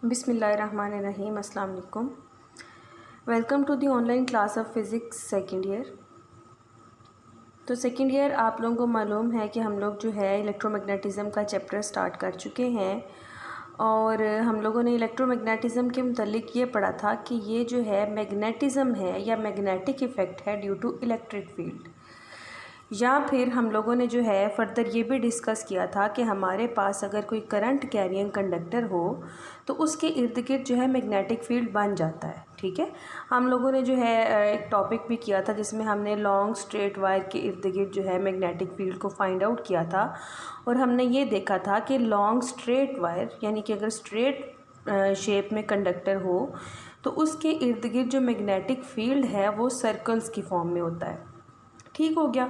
बिस्मिल्लाहिर्रहमानिर्रहीम। अस्सलाम वालेकुम। Welcome to the online class of physics second year. तो सेकंड ईयर आप लोगों को मालूम है कि हम लोग जो है इलेक्ट्रोमैग्नेटिज़म का चैप्टर स्टार्ट कर चुके हैं और हम लोगों ने इलेक्ट्रोमैग्नेटिज़म के मुतालिक ये पढ़ा था कि ये जो है मैग्नेटिज़म है या मैग्नेटिक इफ़ेक्ट है ड्यू टू इलेक्ट्रिक फील्ड। या फिर हम लोगों ने जो है फर्दर ये भी डिस्कस किया था कि हमारे पास अगर कोई करंट कैरियंग कंडक्टर हो तो उसके इर्द गिर्द जो है मैग्नेटिक फील्ड बन जाता है। ठीक है, हम लोगों ने जो है एक टॉपिक भी किया था जिसमें हमने लॉन्ग स्ट्रेट वायर के इर्द गिर्द जो है मैग्नेटिक फील्ड को फाइंड आउट किया था और हमने ये देखा था कि लॉन्ग स्ट्रेट वायर यानी कि अगर स्ट्रेट शेप में कंडक्टर हो तो उसके इर्द गिर्द जो मैग्नेटिक फील्ड है वो सर्कल्स की फॉर्म में होता है। ठीक हो गया।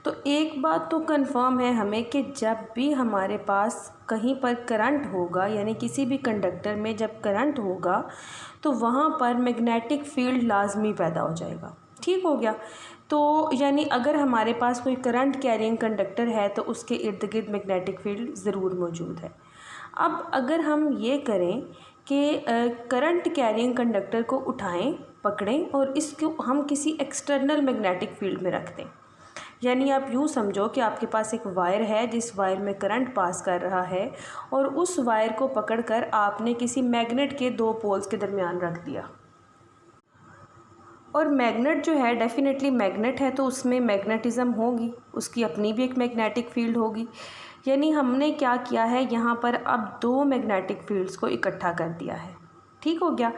तो एक बात तो कंफर्म है हमें कि जब भी हमारे पास कहीं पर करंट होगा यानी किसी भी कंडक्टर में जब करंट होगा तो वहाँ पर मैग्नेटिक फील्ड लाजमी पैदा हो जाएगा। ठीक हो गया। तो यानी अगर हमारे पास कोई करंट कैरिंग कंडक्टर है तो उसके इर्द गिर्द मैग्नेटिक फील्ड ज़रूर मौजूद है। अब अगर हम ये करें कि करंट कैरिंग कंडक्टर को उठाएं, पकड़ें और इसको हम किसी एक्सटर्नल मैग्नेटिक फील्ड में रख दें। यानी आप यूँ समझो कि आपके पास एक वायर है जिस वायर में करंट पास कर रहा है और उस वायर को पकड़कर आपने किसी मैग्नेट के दो पोल्स के दरमियान रख दिया। और मैग्नेट जो है डेफिनेटली मैग्नेट है तो उसमें मैग्नेटिज़म होगी, उसकी अपनी भी एक मैग्नेटिक फील्ड होगी। यानी हमने क्या किया है, यहाँ पर अब दो मैग्नेटिक फील्ड्स को इकट्ठा कर दिया है। ठीक हो गया।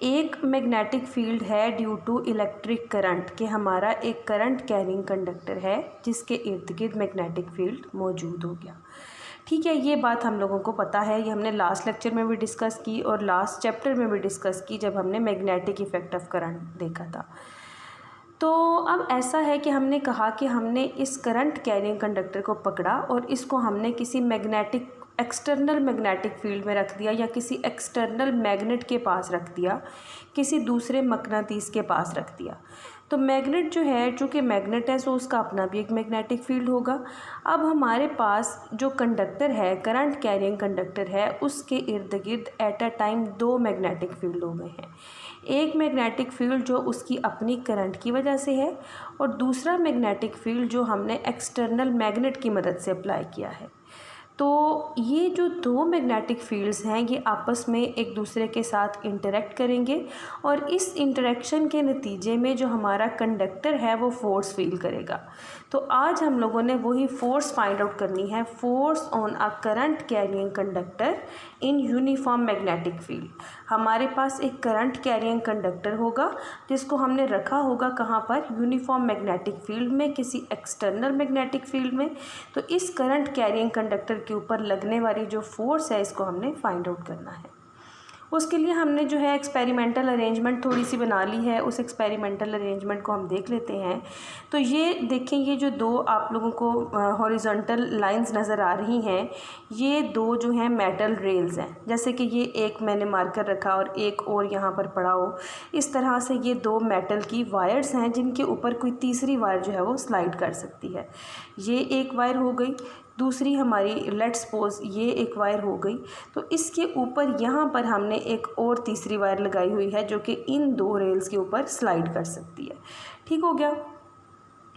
एक मैग्नेटिक फील्ड है ड्यू टू इलेक्ट्रिक करंट कि हमारा एक करंट कैरिंग कंडक्टर है जिसके इर्द गिर्द मैग्नेटिक फील्ड मौजूद हो गया। ठीक है, ये बात हम लोगों को पता है, ये हमने लास्ट लेक्चर में भी डिस्कस की और लास्ट चैप्टर में भी डिस्कस की जब हमने मैग्नेटिक इफ़ेक्ट ऑफ करंट देखा था। तो अब ऐसा है कि हमने कहा कि हमने इस करंट कैरिंग कंडक्टर को पकड़ा और इसको हमने किसी मैग्नेटिक एक्सटर्नल मैग्नेटिक फील्ड में रख दिया या किसी एक्सटर्नल मैग्नेट के पास रख दिया, किसी दूसरे मकनातीस के पास रख दिया। तो मैग्नेट जो है, चूँकि मैग्नेट है सो उसका अपना भी एक मैग्नेटिक फील्ड होगा। अब हमारे पास जो कंडक्टर है, करंट कैरिंग कंडक्टर है, उसके इर्द गिर्द एट अ टाइम दो मैग्नेटिक फील्ड हो गए हैं। एक मैग्नेटिक फील्ड जो उसकी अपनी करंट की वजह से है और दूसरा मैग्नेटिक फील्ड जो हमने एक्सटर्नल मैग्नेट की मदद से अप्लाई किया है। तो ये जो दो मैग्नेटिक फील्ड्स हैं ये आपस में एक दूसरे के साथ इंटरेक्ट करेंगे और इस इंटरेक्शन के नतीजे में जो हमारा कंडक्टर है वो फोर्स फील करेगा। तो आज हम लोगों ने वही फोर्स फाइंड आउट करनी है, force on a current carrying conductor in uniform magnetic field. हमारे पास एक करंट कैरिंग कंडक्टर होगा जिसको हमने रखा होगा कहाँ पर, यूनिफॉर्म मैग्नेटिक फील्ड में, किसी एक्सटर्नल मैग्नेटिक फील्ड में। तो इस करंट कैरिंग कंडक्टर के ऊपर लगने वाली जो फोर्स है इसको हमने फाइंड आउट करना है। उसके लिए हमने जो है एक्सपेरिमेंटल अरेंजमेंट थोड़ी सी बना ली है, उस एक्सपेरिमेंटल अरेंजमेंट को हम देख लेते हैं। तो ये देखें, ये जो दो आप लोगों को हॉरिजॉन्टल लाइंस नज़र आ रही हैं, ये दो जो हैं मेटल रेल्स हैं। जैसे कि ये एक मैंने मार्कर रखा और एक और यहाँ पर पड़ा हो, इस तरह से ये दो मेटल की वायर्स हैं जिनके ऊपर कोई तीसरी वायर जो है वो स्लाइड कर सकती है। ये एक वायर हो गई, दूसरी हमारी लेट्स सपोज ये एक वायर हो गई। तो इसके ऊपर यहाँ पर हमने एक और तीसरी वायर लगाई हुई है जो कि इन दो रेल्स के ऊपर स्लाइड कर सकती है। ठीक हो गया।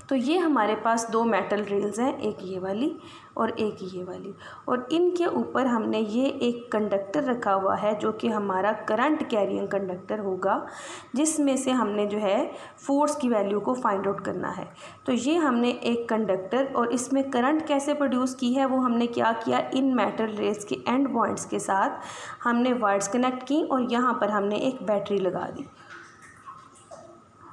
तो ये हमारे पास दो मेटल रेल्स हैं, एक ये वाली और एक ये वाली, और इनके ऊपर हमने ये एक कंडक्टर रखा हुआ है जो कि हमारा करंट कैरिंग कंडक्टर होगा जिसमें से हमने जो है फोर्स की वैल्यू को फाइंड आउट करना है। तो ये हमने एक कंडक्टर और इसमें करंट कैसे प्रोड्यूस की है वो हमने क्या किया, इन मेटल रेल्स के एंड पॉइंट्स के साथ हमने वायर्स कनेक्ट की और यहाँ पर हमने एक बैटरी लगा दी।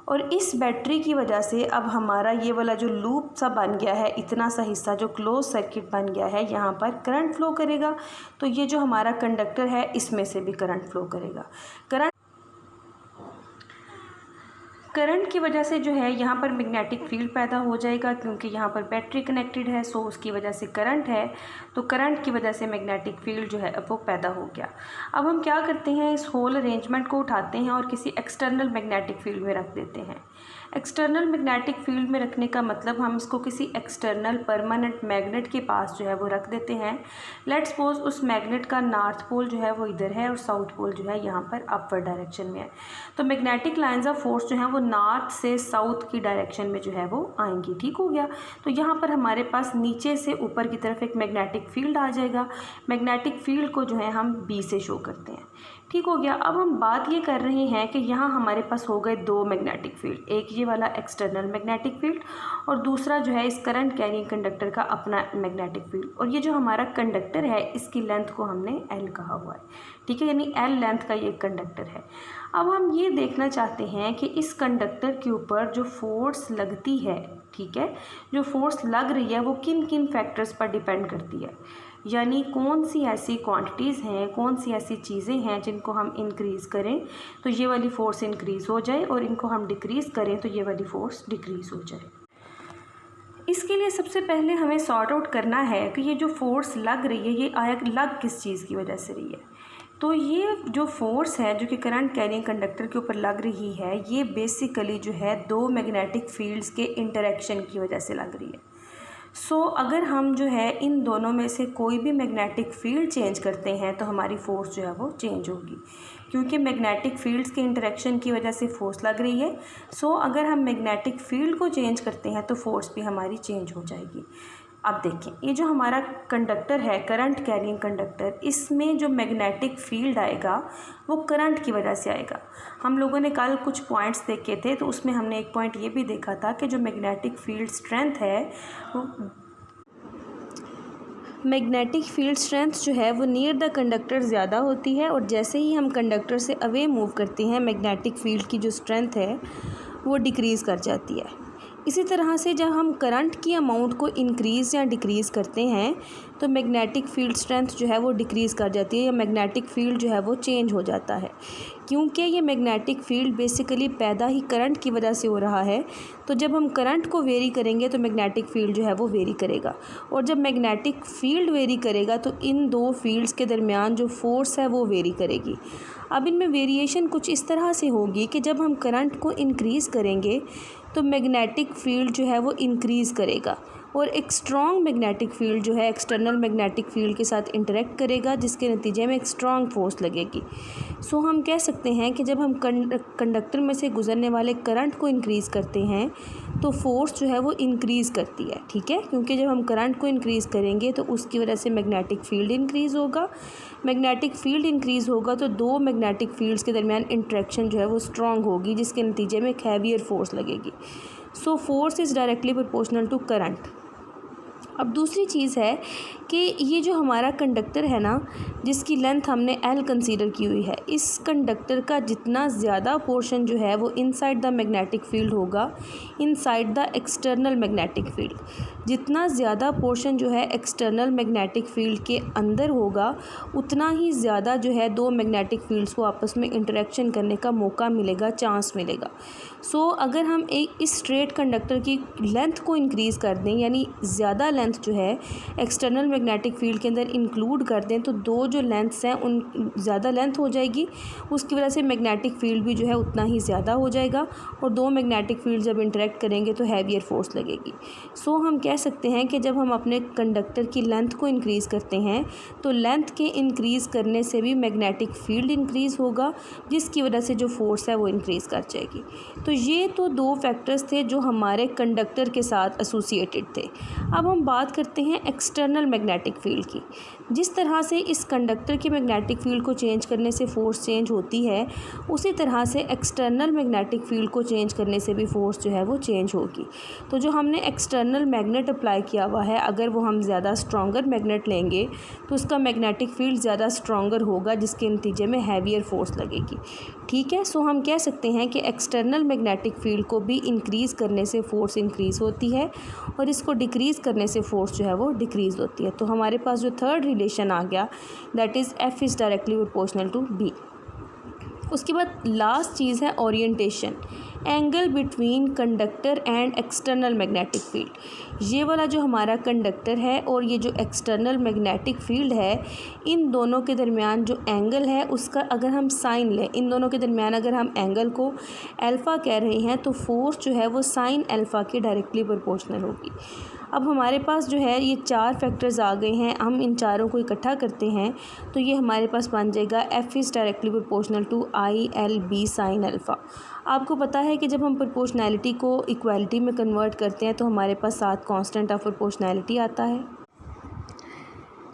और इस बैटरी की वजह से अब हमारा ये वाला जो लूप सा बन गया है, इतना सा हिस्सा जो क्लोज सर्किट बन गया है, यहाँ पर करंट फ्लो करेगा। तो ये जो हमारा कंडक्टर है इसमें से भी करंट फ्लो करेगा। करंट की वजह से जो है यहाँ पर मैग्नेटिक फील्ड पैदा हो जाएगा, क्योंकि यहाँ पर बैटरी कनेक्टेड है, सो उसकी वजह से करंट है, तो करंट की वजह से मैग्नेटिक फील्ड जो है अब वो पैदा हो गया। अब हम क्या करते हैं, इस होल अरेंजमेंट को उठाते हैं और किसी एक्सटर्नल मैग्नेटिक फील्ड में रख देते हैं। एक्सटर्नल मैग्नेटिक फील्ड में रखने का मतलब हम इसको किसी एक्सटर्नल परमानेंट मैग्नेट के पास जो है वो रख देते हैं। लेट्स सपोज उस मैग्नेट का नॉर्थ पोल जो है वो इधर है और साउथ पोल जो है यहाँ पर अपवर्ड डायरेक्शन में है, तो मैग्नेटिक लाइंस ऑफ फोर्स जो है वो नॉर्थ से साउथ की डायरेक्शन में जो है वो आएंगी। ठीक हो गया। तो यहाँ पर हमारे पास नीचे से ऊपर की तरफ एक मैग्नेटिक फील्ड आ जाएगा। मैग्नेटिक फील्ड को जो है हम बी से शो करते हैं। ठीक हो गया। अब हम बात ये कर रहे हैं कि यहाँ हमारे पास हो गए दो मैग्नेटिक फील्ड, एक ये वाला एक्सटर्नल मैग्नेटिक फील्ड और दूसरा जो है इस करंट कैरिंग कंडक्टर का अपना मैग्नेटिक फील्ड। और ये जो हमारा कंडक्टर है इसकी लेंथ को हमने एल कहा हुआ है। ठीक है, यानी एल लेंथ का ये कंडक्टर है। अब हम ये देखना चाहते हैं कि इस कंडक्टर के ऊपर जो फोर्स लगती है, ठीक है, जो फोर्स लग रही है वो किन किन फैक्टर्स पर डिपेंड करती है, यानी कौन सी ऐसी क्वांटिटीज़ हैं, कौन सी ऐसी चीज़ें हैं जिनको हम इंक्रीज़ करें तो ये वाली फ़ोर्स इंक्रीज़ हो जाए और इनको हम डिक्रीज़ करें तो ये वाली फ़ोर्स डिक्रीज़ हो जाए। इसके लिए सबसे पहले हमें सॉर्ट आउट करना है कि ये जो फोर्स लग रही है ये आया लग किस चीज़ की वजह से रही है। तो ये जो फोर्स है जो कि करंट कैरिंग कंडक्टर के ऊपर लग रही है ये बेसिकली जो है दो मैग्नेटिक फील्ड्स के इंटरेक्शन की वजह से लग रही है। सो अगर हम जो है इन दोनों में से कोई भी मैग्नेटिक फील्ड चेंज करते हैं तो हमारी फ़ोर्स जो है वो चेंज होगी, क्योंकि मैग्नेटिक फील्ड्स के इंटरेक्शन की वजह से फ़ोर्स लग रही है। सो अगर हम मैग्नेटिक फील्ड को चेंज करते हैं तो फ़ोर्स भी हमारी चेंज हो जाएगी। अब देखें, ये जो हमारा कंडक्टर है करंट कैरिंग कंडक्टर, इसमें जो मैग्नेटिक फील्ड आएगा वो करंट की वजह से आएगा। हम लोगों ने कल कुछ पॉइंट्स देखे थे तो उसमें हमने एक पॉइंट ये भी देखा था कि जो मैग्नेटिक फील्ड स्ट्रेंथ है वो मैग्नेटिक फील्ड स्ट्रेंथ जो है वो नियर द कंडक्टर ज़्यादा होती है और जैसे ही हम कंडक्टर से अवे मूव करते हैं मैग्नेटिक फील्ड की जो स्ट्रेंथ है वो डिक्रीज़ कर जाती है। इसी तरह से जब हम करंट की अमाउंट को इंक्रीज़ या डिक्रीज़ करते हैं तो मैग्नेटिक फील्ड स्ट्रेंथ जो है वो डिक्रीज़ कर जाती है या मैग्नेटिक फील्ड जो है वो चेंज हो जाता है, क्योंकि ये मैग्नेटिक फील्ड बेसिकली पैदा ही करंट की वजह से हो रहा है। तो जब हम करंट को वेरी करेंगे तो मैग्नेटिक फील्ड जो है वो वेरी करेगा और जब मैग्नेटिक फील्ड वेरी करेगा तो इन दो फील्ड्स के दरमियान जो फोर्स है वो वेरी करेगी। अब इनमें वेरिएशन कुछ इस तरह से होगी कि जब हम करंट को इंक्रीज़ करेंगे तो मैग्नेटिक फील्ड जो है वो इंक्रीज़ करेगा और एक स्ट्रॉन्ग मैग्नेटिक फील्ड जो है एक्सटर्नल मैग्नेटिक फील्ड के साथ इंटरेक्ट करेगा जिसके नतीजे में एक स्ट्रॉन्ग फोर्स लगेगी। सो हम कह सकते हैं कि जब हम कंडक्टर में से गुजरने वाले करंट को इंक्रीज़ करते हैं तो फोर्स जो है वो इंक्रीज़ करती है। ठीक है, क्योंकि जब हम करंट को इंक्रीज़ करेंगे तो उसकी वजह से मैग्नेटिक फील्ड इंक्रीज़ होगा। मैग्नेटिक फील्ड इंक्रीज़ होगा तो दो मैग्नेटिक फील्ड्स के दरमियान इंट्रैक्शन जो है वो स्ट्रॉन्ग होगी जिसके नतीजे में एक हैवियर फोर्स लगेगी। So force is directly proportional to current. अब दूसरी चीज़ है कि ये जो हमारा कंडक्टर है ना जिसकी लेंथ हमने एल कंसीडर की हुई है, इस कंडक्टर का जितना ज़्यादा पोर्शन जो है वो इनसाइड द मैग्नेटिक फील्ड होगा, inside the external magnetic field, जितना ज़्यादा पोर्शन जो है एक्सटर्नल मैग्नेटिक फील्ड के अंदर होगा उतना ही ज़्यादा जो है दो मैग्नेटिक फील्ड्स को आपस में इंटरेक्शन करने का मौका मिलेगा, चांस मिलेगा। सो अगर हम एक इस स्ट्रेट कंडक्टर की लेंथ को इंक्रीज़ कर दें यानी ज़्यादा लेंथ जो है एक्सटर्नल मैग्नेटिक फील्ड के अंदर इंक्लूड कर दें तो दो जो लेंथ्स हैं उन ज़्यादा लेंथ हो जाएगी, उसकी वजह से मैग्नेटिक फील्ड भी जो है उतना ही ज़्यादा हो जाएगा और दो मैग्नेटिक फील्ड जब इंटरेक्ट करेंगे तो हैवियर फोर्स लगेगी। सो हम कह सकते हैं कि जब हम अपने कंडक्टर की लेंथ को इंक्रीज़ करते हैं तो लेंथ के इंक्रीज़ करने से भी मैग्नेटिक फील्ड इंक्रीज़ होगा जिसकी वजह से जो फोर्स है वो इंक्रीज़ कर जाएगी। तो ये तो दो फैक्टर्स थे जो हमारे कंडक्टर के साथ एसोसिएटेड थे। अब हम बात करते हैं एक्सटर्नल मैग्नेटिक फील्ड की। जिस तरह से इस कंडक्टर के मैग्नेटिक फील्ड को चेंज करने से फोर्स चेंज होती है उसी तरह से एक्सटर्नल मैग्नेटिक फील्ड को चेंज करने से भी फोर्स जो है वो चेंज होगी। तो जो हमने एक्सटर्नल मैग्नेट अप्लाई किया हुआ है अगर वो हम ज़्यादा स्ट्रॉन्गर मैग्नेट लेंगे तो उसका मैग्नेटिक फील्ड ज़्यादा स्ट्रॉन्गर होगा जिसके नतीजे में हैवियर फोर्स लगेगी। ठीक है, सो हम कह सकते हैं कि एक्सटर्नल मैग्नेटिक फील्ड को भी इंक्रीज़ करने से फोर्स इंक्रीज़ होती है और इसको डिक्रीज़ करने से फोर्स जो है वो डिक्रीज़ होती है। तो हमारे पास जो थर्ड रिलेशन आ गया that is F is directly proportional to B. उसके बाद लास्ट चीज़ है orientation, angle between conductor and external magnetic field. ये वाला जो हमारा कंडक्टर है और ये जो एक्सटर्नल मैग्नेटिक फील्ड है, इन दोनों के दरमियान जो एंगल है उसका अगर हम साइन लें, इन दोनों के दरमियान अगर हम एंगल को अल्फ़ा कह रहे हैं तो फोर्स जो है वो साइन अल्फ़ा के डायरेक्टली प्रोपोर्शनल होगी। अब हमारे पास जो है ये 4 फैक्टर्स आ गए हैं, हम इन चारों को इकट्ठा करते हैं तो ये हमारे पास बन जाएगा F is directly proportional to ILB sine alpha. आपको पता है कि जब हम प्रोपोर्शनैलिटी को इक्वालिटी में कन्वर्ट करते हैं तो हमारे पास साथ कांस्टेंट ऑफ प्रोपोर्शनैलिटी आता है।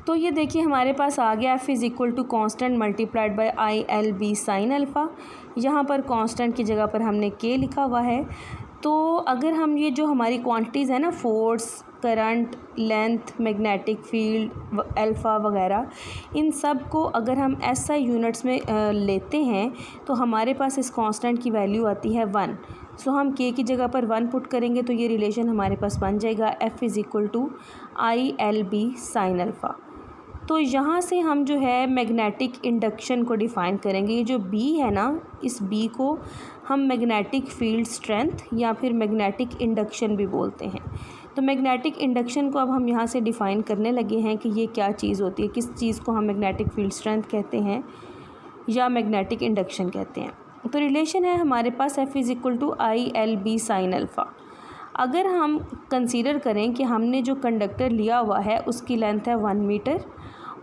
तो ये देखिए हमारे पास आ गया F is equal to constant multiplied by ILB sine alpha. यहाँ पर कांस्टेंट की जगह पर हमने K लिखा हुआ है। तो अगर हम ये जो हमारी क्वांटिटीज़ है ना, force, current, length, magnetic field, alpha वगैरह, इन सब को अगर हम SI यूनिट्स में लेते हैं तो हमारे पास इस कांस्टेंट की वैल्यू आती है 1। सो हम K की जगह पर 1 पुट करेंगे तो ये रिलेशन हमारे पास बन जाएगा F is equal to ILB sine alpha. तो यहाँ से हम जो है मैग्नेटिक इंडक्शन को डिफ़ाइन करेंगे। ये जो B है ना, इस B को हम मैग्नेटिक फील्ड स्ट्रेंथ या फिर मैग्नेटिक इंडक्शन भी बोलते हैं। तो मैग्नेटिक इंडक्शन को अब हम यहाँ से डिफ़ाइन करने लगे हैं कि ये क्या चीज़ होती है, किस चीज़ को हम मैग्नेटिक फील्ड स्ट्रेंथ कहते हैं या मैग्नेटिक इंडक्शन कहते हैं। तो रिलेशन है हमारे पास F is equal to ILB sine alpha. अगर हम कंसीडर करें कि हमने जो कंडक्टर लिया हुआ है उसकी लेंथ है 1 मीटर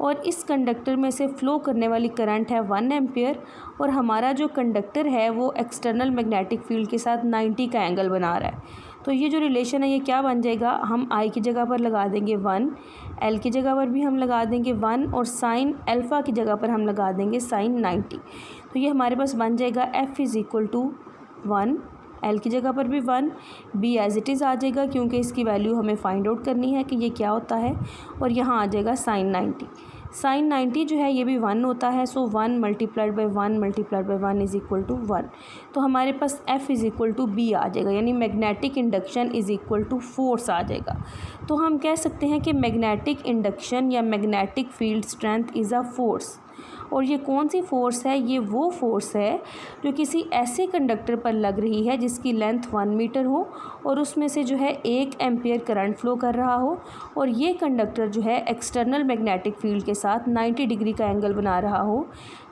और इस कंडक्टर में से फ़्लो करने वाली करंट है 1 एम्पियर और हमारा जो कंडक्टर है वो एक्सटर्नल मैग्नेटिक फील्ड के साथ 90 का एंगल बना रहा है, तो ये जो रिलेशन है ये क्या बन जाएगा, हम I की जगह पर लगा देंगे 1, L की जगह पर भी हम लगा देंगे 1 और साइन अल्फ़ा की जगह पर हम लगा देंगे साइन 90। तो ये हमारे पास बन जाएगा F is equal to 1, L की जगह पर भी 1, B एज इट इज़ आ जाएगा क्योंकि इसकी वैल्यू हमें फाइंड आउट करनी है कि ये क्या होता है, और यहाँ आ जाएगा साइन 90। साइन 90 जो है ये भी 1 होता है, so 1 multiplied by 1 multiplied by 1 is equal to 1। तो हमारे पास F is equal to B आ जाएगा, यानी magnetic induction is equal to force आ जाएगा। तो हम कह सकते हैं कि मैग्नेटिक इंडक्शन या magnetic field strength is a force. और ये कौन सी फ़ोर्स है, ये वो फ़ोर्स है जो किसी ऐसे कंडक्टर पर लग रही है जिसकी लेंथ 1 मीटर हो और उसमें से जो है 1 एम्पियर करंट फ़्लो कर रहा हो और ये कंडक्टर जो है एक्सटर्नल मैग्नेटिक फील्ड के साथ 90 डिग्री का एंगल बना रहा हो,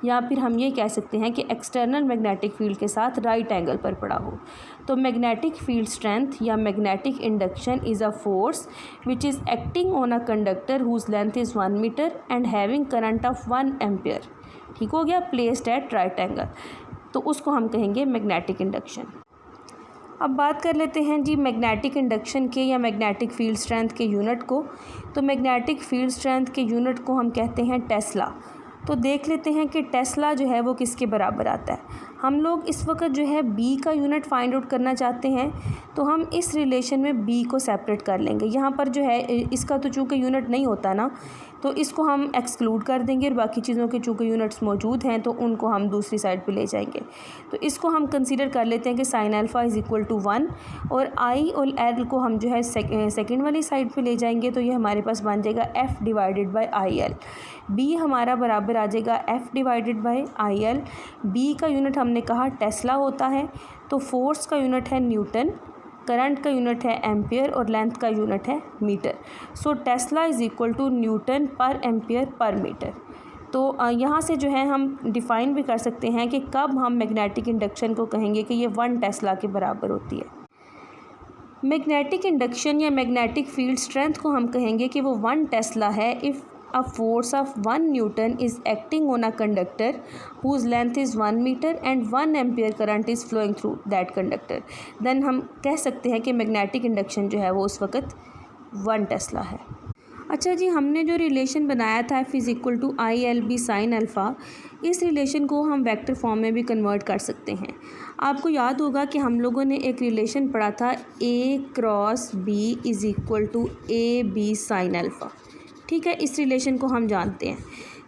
या फिर हम ये कह सकते हैं कि एक्सटर्नल मैग्नेटिक फील्ड के साथ राइट एंगल पर पड़ा हो। तो मैग्नेटिक फील्ड स्ट्रेंथ या magnetic induction is a force which is acting on a conductor whose length is 1 metre and having current of 1 ampere. ठीक हो गया, प्लेस्ड एट राइट एंगल, तो उसको हम कहेंगे मैग्नेटिक इंडक्शन। अब बात कर लेते हैं जी मैग्नेटिक इंडक्शन के या मैग्नेटिक फील्ड स्ट्रेंथ के यूनिट को। तो मैग्नेटिक फील्ड स्ट्रेंथ के यूनिट को हम कहते हैं टेस्ला। तो देख लेते हैं कि टेस्ला जो है वो किसके बराबर आता है। हम लोग इस वक्त जो है B का यूनिट फाइंड आउट करना चाहते हैं, तो हम इस रिलेशन में B को सेपरेट कर लेंगे। यहाँ पर जो है इसका तो चूँकि यूनिट नहीं होता ना, तो इसको हम एक्सक्लूड कर देंगे और बाकी चीज़ों के चूँकि यूनिट्स मौजूद हैं तो उनको हम दूसरी साइड पे ले जाएंगे। तो इसको हम कंसीडर कर लेते हैं कि sine alpha is equal to 1 और I और L को हम जो है सेकेंड वाली साइड पे ले जाएंगे, तो ये हमारे पास बन जाएगा F divided by IL। B हमारा बराबर आ जाएगा F divided by IL। B का यूनिट हमने कहा टेस्ला होता है, तो फोर्स का यूनिट है न्यूटन, करंट का यूनिट है एम्पियर और लेंथ का यूनिट है metre. So tesla is equal to newton per ampere per metre. तो यहाँ से जो है हम डिफ़ाइन भी कर सकते हैं कि कब हम मैग्नेटिक इंडक्शन को कहेंगे कि ये 1 टेस्ला के बराबर होती है। मैग्नेटिक इंडक्शन या मैग्नेटिक फील्ड स्ट्रेंथ को हम कहेंगे कि वो 1 टेस्ला है if a force of 1 Newton is acting on a conductor whose length is 1 meter and 1 ampere current is flowing through that conductor, then हम कह सकते हैं कि मैग्नेटिक इंडक्शन जो है वो उस वक़्त 1 टेस्ला है। अच्छा जी, हमने जो रिलेशन बनाया था F is equal to ILB sine alpha, इस रिलेशन को हम वेक्टर फॉर्म में भी कन्वर्ट कर सकते हैं। आपको याद होगा कि हम लोगों ने एक रिलेशन पढ़ा था A cross B is equal to AB sine alpha. ठीक है, इस रिलेशन को हम जानते हैं,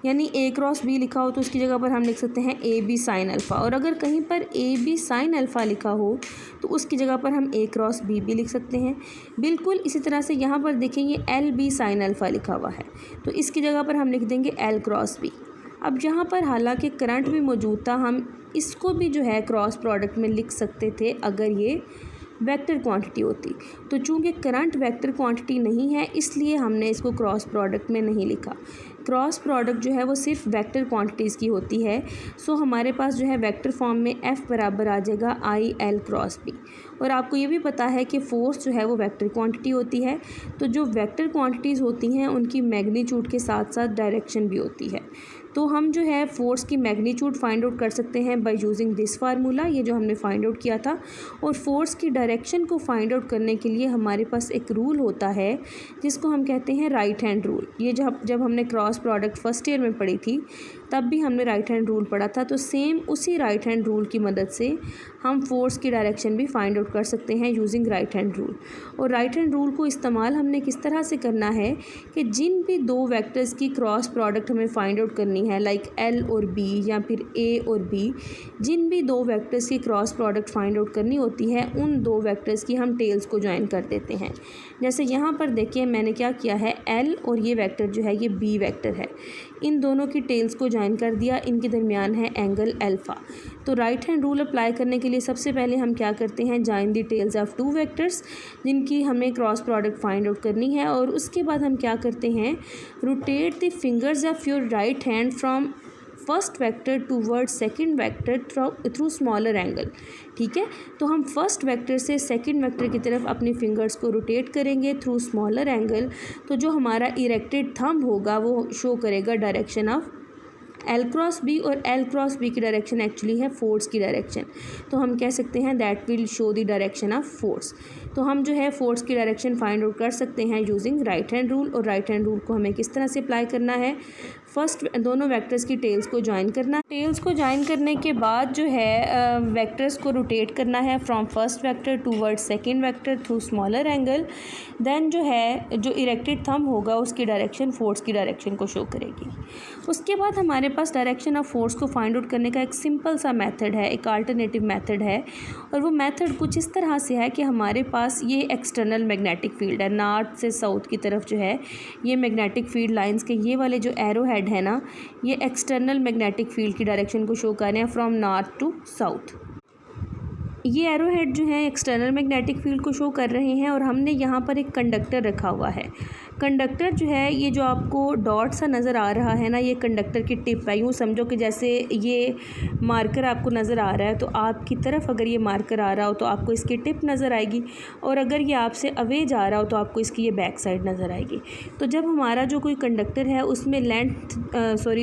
यानी A क्रॉस B लिखा हो तो उसकी जगह पर हम लिख सकते हैं AB साइन अल्फ़ा, और अगर कहीं पर AB साइन अल्फ़ा लिखा हो तो उसकी जगह पर हम A क्रॉस B भी लिख सकते हैं। बिल्कुल इसी तरह से यहाँ पर देखें ये LB साइन अल्फ़ा लिखा हुआ है, तो इसकी जगह पर हम लिख देंगे L क्रॉस B। अब यहाँ पर हालांकि करंट भी मौजूद था, हम इसको भी जो है क्रॉस प्रोडक्ट में लिख सकते थे अगर ये वेक्टर क्वांटिटी होती। तो चूंकि करंट वेक्टर क्वांटिटी नहीं है इसलिए हमने इसको क्रॉस प्रोडक्ट में नहीं लिखा। क्रॉस प्रोडक्ट जो है वो सिर्फ वेक्टर क्वांटिटीज़ की होती है। सो हमारे पास जो है वेक्टर फॉर्म में F बराबर आ जाएगा IL क्रॉस B। और आपको ये भी पता है कि फोर्स जो है वो वेक्टर क्वांटिटी होती है। तो जो वेक्टर क्वांटिटीज़ होती हैं उनकी मैग्नीट्यूड के साथ साथ डायरेक्शन भी होती है। तो हम जो है फोर्स की मैग्नीट्यूड फाइंड आउट कर सकते हैं बाय यूजिंग दिस फार्मूला, ये जो हमने फाइंड आउट किया था। और फोर्स की डायरेक्शन को फाइंड आउट करने के लिए हमारे पास एक रूल होता है जिसको हम कहते हैं राइट हैंड रूल। ये जब हमने क्रॉस प्रोडक्ट फर्स्ट ईयर में पढ़ी थी तब भी हमने राइट हैंड रूल पढ़ा था। तो सेम उसी राइट हैंड रूल की मदद से हम फोर्स की डायरेक्शन भी फाइंड आउट कर सकते हैं यूजिंग राइट हैंड रूल। और राइट हैंड रूल को इस्तेमाल हमने किस तरह से करना है कि जिन भी दो वेक्टर्स की क्रॉस प्रोडक्ट हमें फाइंड आउट करनी है, लाइक L और B या फिर A और B, जिन भी दो वेक्टर्स की क्रॉस प्रोडक्ट फाइंड आउट करनी होती है उन दो वेक्टर्स की हम टेल्स को ज्वाइन कर देते हैं। जैसे यहाँ पर देखिए मैंने क्या किया है, L और ये वेक्टर जो है ये B वेक्टर है, इन दोनों की टेल्स को ज्वाइन कर दिया, इनके दरमियान है एंगल अल्फ़ा। तो राइट हैंड रूल अप्लाई करने के लिए सबसे पहले हम क्या करते हैं, join the tails of two vectors जिनकी हमें क्रॉस प्रोडक्ट फाइंड आउट करनी है। और उसके बाद हम क्या करते हैं, rotate the fingers of your right hand from first vector toward second vector through smaller angle. ठीक है, तो हम फर्स्ट वेक्टर से सेकंड वेक्टर की तरफ अपनी फिंगर्स को रोटेट करेंगे थ्रू स्मॉलर एंगल। तो जो हमारा इरेक्टेड थंब होगा वो शो करेगा direction of L cross B, और L क्रॉस B की डायरेक्शन एक्चुअली है फोर्स की डायरेक्शन। तो हम कह सकते हैं that will show the direction of force. तो हम जो है फोर्स की डायरेक्शन फाइंड आउट कर सकते हैं यूजिंग राइट हैंड रूल। और राइट हैंड रूल को हमें किस तरह से अप्लाई करना है, फर्स्ट दोनों वेक्टर्स की टेल्स को ज्वाइन करना है। टेल्स को ज्वाइन करने के बाद जो है वेक्टर्स को रोटेट करना है from first vector toward second vector through smaller angle. Then जो है जो इरेक्टेड थंब होगा उसकी डायरेक्शन फोर्स की डायरेक्शन को शो करेगी। उसके बाद हमारे पास डायरेक्शन ऑफ फोर्स को फाइंड आउट करने का एक सिंपल सा मेथड है, एक अल्टरनेटिव मेथड है। और वो मेथड कुछ इस तरह से है कि हमारे पास ये एक्सटर्नल मैग्नेटिक फील्ड है, नॉर्थ से साउथ की तरफ जो है ये मैग्नेटिक फील्ड लाइंस के ये वाले जो एरो हेड है ना, ये एक्सटर्नल मैग्नेटिक फील्ड की डायरेक्शन को शो कर रहे हैं फ्रॉम नॉर्थ टू साउथ। ये एरो हेड जो है एक्सटर्नल मैग्नेटिक फील्ड को शो कर रहे हैं। और हमने यहाँ पर एक कंडक्टर रखा हुआ है। कंडक्टर जो है ये जो आपको डॉट सा नज़र आ रहा है ना, ये कंडक्टर की टिप है। यूँ समझो कि जैसे ये मार्कर आपको नज़र आ रहा है तो आपकी तरफ अगर ये मार्कर आ रहा हो तो आपको इसकी टिप नज़र आएगी, और अगर ये आपसे अवे जा रहा हो तो आपको इसकी ये बैक साइड नज़र आएगी। तो जब हमारा जो कोई कंडक्टर है उसमें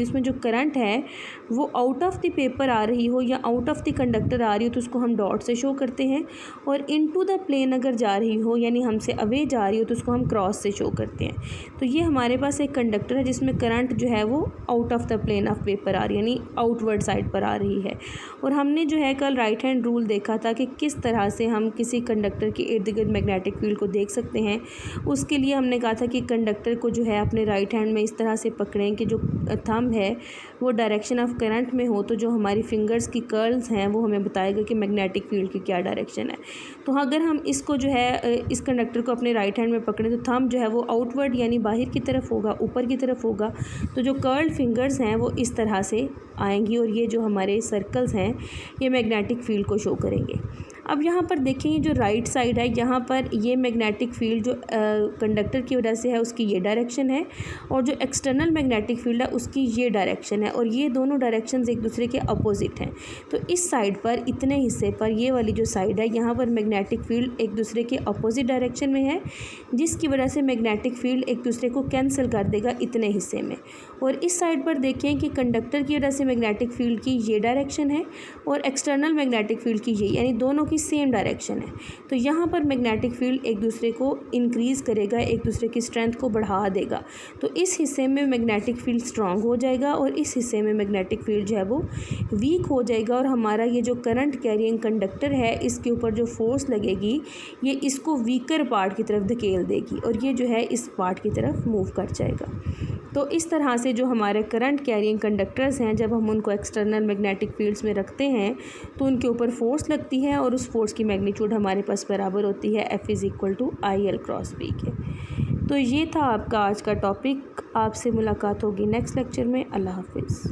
उसमें जो करंट है वो आउट ऑफ द पेपर आ रही हो या आउट ऑफ द कंडक्टर आ रही हो तो उसको हम डॉट से शो करते हैं। और इनटू द प्लेन अगर जा रही हो यानी हमसे अवे जा रही हो तो उसको हम क्रॉस से शो करते हैं। तो ये हमारे पास एक कंडक्टर है जिसमें करंट जो है वो out of the plane of paper आ रही है, यानी आउटवर्ड साइड पर आ रही है। और हमने जो है कल राइट हैंड रूल देखा था कि किस तरह से हम किसी कंडक्टर के इर्द गिर्द मैग्नेटिक फील्ड को देख सकते हैं। उसके लिए हमने कहा था कि कंडक्टर को जो है अपने राइट हैंड में इस तरह से पकड़ें कि जो थंब है वो डायरेक्शन ऑफ करंट में हो, तो जो हमारी फिंगर्स की कर्ल्स हैं वो हमें बताएगा कि मैग्नेटिक फील्ड की क्या डायरेक्शन है। तो अगर हम इसको जो है इस कंडक्टर को अपने राइट हैंड में पकड़ें तो थंब जो है वो आउटवर्ड यानी बाहर की तरफ होगा, ऊपर की तरफ होगा। तो जो कर्ल्ड फिंगर्स हैं वो इस तरह से आएंगी और ये जो हमारे सर्कल्स हैं ये मैग्नेटिक फील्ड को शो करेंगे। अब यहाँ पर देखें जो राइट साइड है यहाँ पर ये मैग्नेटिक फील्ड जो कंडक्टर की वजह से है उसकी ये डायरेक्शन है, और जो एक्सटर्नल मैग्नेटिक फील्ड है उसकी ये डायरेक्शन है, और ये दोनों डायरेक्शंस एक दूसरे के अपोजिट हैं। तो इस साइड पर इतने हिस्से पर ये वाली जो साइड है यहाँ पर मैग्नेटिक फील्ड एक दूसरे के अपोजिट डायरेक्शन में है, जिसकी वजह से मैग्नेटिक फील्ड एक दूसरे को कैंसिल कर देगा इतने हिस्से में। और इस साइड पर देखें कि कंडक्टर की वजह से मैग्नेटिक फील्ड की ये डायरेक्शन है और एक्सटर्नल मैग्नेटिक फील्ड की ये, यानी दोनों की सेम डायरेक्शन है। तो यहाँ पर मैग्नेटिक फील्ड एक दूसरे को इंक्रीज़ करेगा, एक दूसरे की स्ट्रेंथ को बढ़ा देगा। तो इस हिस्से में मैग्नेटिक फील्ड स्ट्रांग हो जाएगा और इस हिस्से में मैग्नेटिक फील्ड जो है वो वीक हो जाएगा, और हमारा ये जो करंट कैरिंग कंडक्टर है इसके ऊपर जो फोर्स लगेगी ये इसको वीकर पार्ट की तरफ धकेल देगी और ये जो है इस पार्ट की तरफ मूव कर जाएगा। तो इस तरह से जो हमारे करंट कैरिंग कंडक्टर्स हैं जब हम उनको एक्सटर्नल मैग्नेटिक फील्ड्स में रखते हैं तो उनके ऊपर फोर्स लगती है और उस फोर्स की मैग्नीट्यूड हमारे पास बराबर होती है F = IL क्रॉस B के। तो ये था आपका आज का टॉपिक। आपसे मुलाकात होगी नेक्स्ट लेक्चर में। अल्लाह हाफिज़।